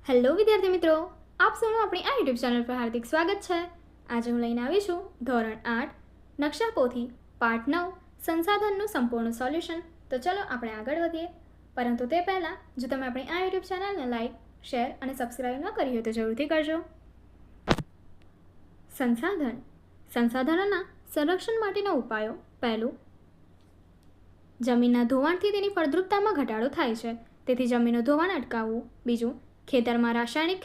Hello વિદ્યાર્થી મિત્રો, આપ સૌનું આપણી આ યુટ્યુબ ચેનલ પર હાર્દિક સ્વાગત છે. આજે હું લઈને આવી છું ધોરણ 8 નકશા પોથી પાઠ 9 સંસાધનનું સંપૂર્ણ સોલ્યુશન. તો ચલો આપણે આગળ વધીએ. પરંતુ તે પહેલાં જો તમે આપણી આ યુટ્યુબ ચેનલને લાઈક, શેર અને સબસ્ક્રાઈબ ન કરી હોય તો જરૂરથી કરજો. સંસાધનોના સંરક્ષણ માટેના ઉપાયો. પહેલું, જમીનના ધોવાણથી તેની ફળદ્રુપતામાં ઘટાડો થાય છે, તેથી જમીનનું ધોવાણ અટકાવવું. બીજું, ખેતરમાં રાસાયણિક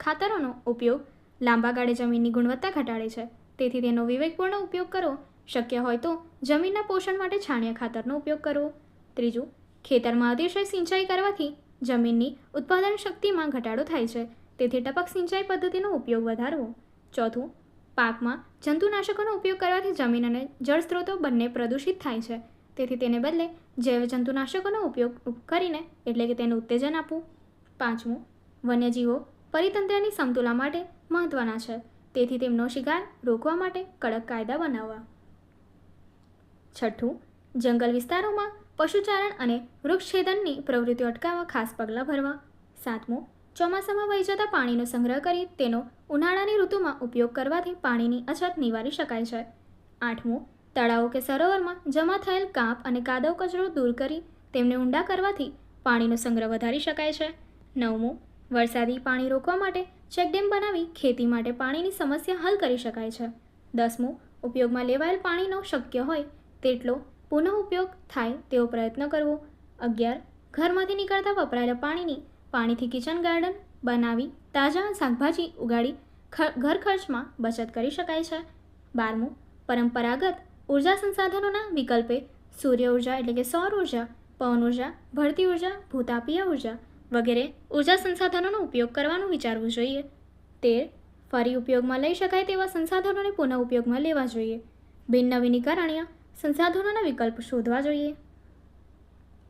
ખાતરોનો ઉપયોગ લાંબા ગાળે જમીનની ગુણવત્તા ઘટાડે છે, તેથી તેનો વિવેકપૂર્ણ ઉપયોગ કરવો. શક્ય હોય તો જમીનના પોષણ માટે છાણિયા ખાતરનો ઉપયોગ કરવો. ત્રીજું, ખેતરમાં અતિશય સિંચાઈ કરવાથી જમીનની ઉત્પાદન શક્તિમાં ઘટાડો થાય છે, તેથી ટપક સિંચાઈ પદ્ધતિનો ઉપયોગ વધારવો. ચોથું, પાકમાં જંતુનાશકોનો ઉપયોગ કરવાથી જમીન અને જળ સ્ત્રોતો બંને પ્રદૂષિત થાય છે, તેથી તેને બદલે જૈવ જંતુનાશકોનો ઉપયોગ કરીને એટલે કે તેનું ઉત્તેજન આપવું. પાંચમું, વન્યજીવો પરિતંત્રની સમતુલા માટે મહત્વના છે, તેથી તેમનો શિકાર રોકવા માટે કડક કાયદા બનાવવા. છઠ્ઠું, જંગલ વિસ્તારોમાં પશુચારણ અને વૃક્ષછેદનની પ્રવૃત્તિઓ અટકાવવા ખાસ પગલાં ભરવા. સાતમું, ચોમાસામાં વહી જતા પાણીનો સંગ્રહ કરી તેનો ઉનાળાની ઋતુમાં ઉપયોગ કરવાથી પાણીની અછત નિવારી શકાય છે. આઠમું, તળાવો કે સરોવરમાં જમા થયેલ કાંપ અને કાદવ કચરો દૂર કરી તેમને ઊંડા કરવાથી પાણીનો સંગ્રહ વધારી શકાય છે. નવમું, વરસાદી પાણી રોકવા માટે ચેકડેમ બનાવી ખેતી માટે પાણીની સમસ્યા હલ કરી શકાય છે. 10મું, ઉપયોગમાં લેવાયેલ પાણીનો શક્ય હોય તેટલો પુનઃ ઉપયોગ થાય તેવો પ્રયત્ન કરવો. 11, ઘરમાંથી નીકળતા વપરાયેલા પાણીથી કિચન ગાર્ડન બનાવી તાજા શાકભાજી ઉગાડી ઘર ખર્ચમાં બચત કરી શકાય છે. 12મું, પરંપરાગત ઉર્જા સંસાધનોના વિકલ્પે સૂર્ય ઉર્જા એટલે કે સૌર ઉર્જા, પવન ઉર્જા, ભળતી ઉર્જા, ભૂતાપીય ઉર્જા વગેરે ઉર્જા સંસાધનોનો ઉપયોગ કરવાનું વિચારવું જોઈએ. 13, ફરી ઉપયોગમાં લઈ શકાય તેવા સંસાધનોને પુનઃ ઉપયોગમાં લેવા જોઈએ. બિનનવીનીકરણીય સંસાધનોના વિકલ્પ શોધવા જોઈએ.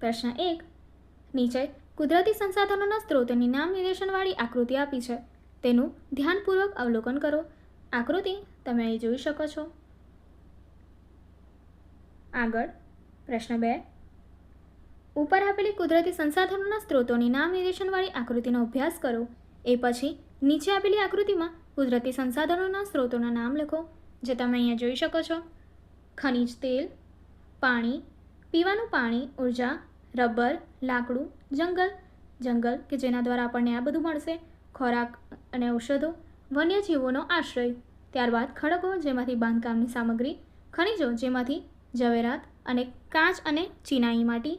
પ્રશ્ન 1, નીચે કુદરતી સંસાધનોના સ્ત્રોતોની નામ નિર્દેશનવાળી આકૃતિ આપી છે, તેનું ધ્યાનપૂર્વક અવલોકન કરો. આકૃતિ તમે અહીં જોઈ શકો છો. આગળ પ્રશ્ન 2, ઉપર આપેલી કુદરતી સંસાધનોના સ્ત્રોતોની નામ નિર્દેશનવાળી આકૃતિનો અભ્યાસ કરો. એ પછી નીચે આપેલી આકૃતિમાં કુદરતી સંસાધનોના સ્ત્રોતોના નામ લખો, જે તમે અહીંયા જોઈ શકો છો. ખનિજ તેલ, પાણી, પીવાનું પાણી, ઉર્જા, રબર, લાકડું, જંગલ કે જેના દ્વારા આપણને આ બધું મળશે, ખોરાક અને ઔષધો, વન્યજીવોનો આશ્રય, ત્યારબાદ ખડકો જેમાંથી બાંધકામની સામગ્રી, ખનિજો જેમાંથી જવેરાત અને કાચ અને ચિનાઈ માટી,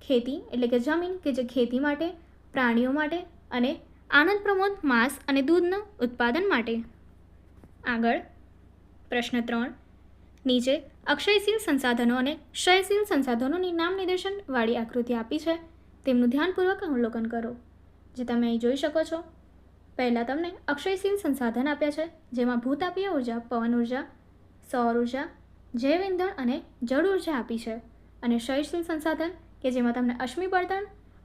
ખેતી એટલે કે જમીન કે જે ખેતી માટે, પ્રાણીઓ માટે અને આનંદ પ્રમોદ માંસ અને દૂધના ઉત્પાદન માટે. આગળ પ્રશ્ન 3, નીચે અક્ષયશીલ સંસાધનો અને ક્ષયશીલ સંસાધનોની નામ નિર્દેશનવાળી આકૃતિ આપી છે, તેમનું ધ્યાનપૂર્વક અવલોકન કરો, જે તમે અહીં જોઈ શકો છો. પહેલાં તમને અક્ષયશીલ સંસાધન આપ્યા છે, જેમાં ભૂતાપીય ઉર્જા, પવન ઉર્જા, સૌર ઉર્જા, જૈવ ઇંધણ અને જળ ઉર્જા આપી છે. અને ક્ષયશીલ સંસાધન કે જેમાં તમને અશ્મિબળતણ,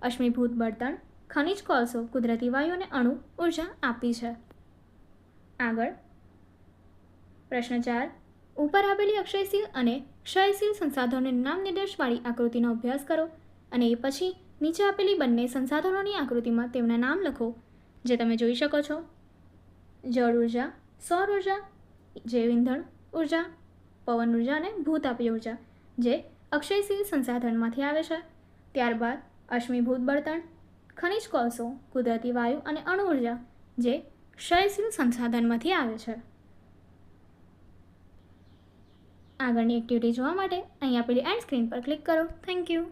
અશ્મિભૂત બળતણ, ખનિજ કોલસો, કુદરતી વાયુ અને અણુ ઉર્જા આપી છે. આગળ પ્રશ્ન 4, ઉપર આપેલી અક્ષયશીલ અને ક્ષયશીલ સંસાધનોની નામ નિર્દેશવાળી આકૃતિનો અભ્યાસ કરો અને એ પછી નીચે આપેલી બંને સંસાધનોની આકૃતિમાં તેમના નામ લખો, જે તમે જોઈ શકો છો. જળ ઉર્જા, સૌર ઉર્જા, જૈવ ઇંધણ ઉર્જા, પવન ઉર્જા અને ભૂતાપીય ઉર્જા જે અક્ષયશીલ સંસાધનમાંથી આવે છે. ત્યારબાદ અશ્મિભૂત બળતણ, ખનિજ કોલસો, કુદરતી વાયુ અને અણુ ઉર્જા જે ક્ષયશીલ સંસાધનમાંથી આવે છે. આગળની એક્ટિવિટી જોવા માટે અહીં આપેલી એન્ડ સ્ક્રીન પર ક્લિક કરો. Thank you.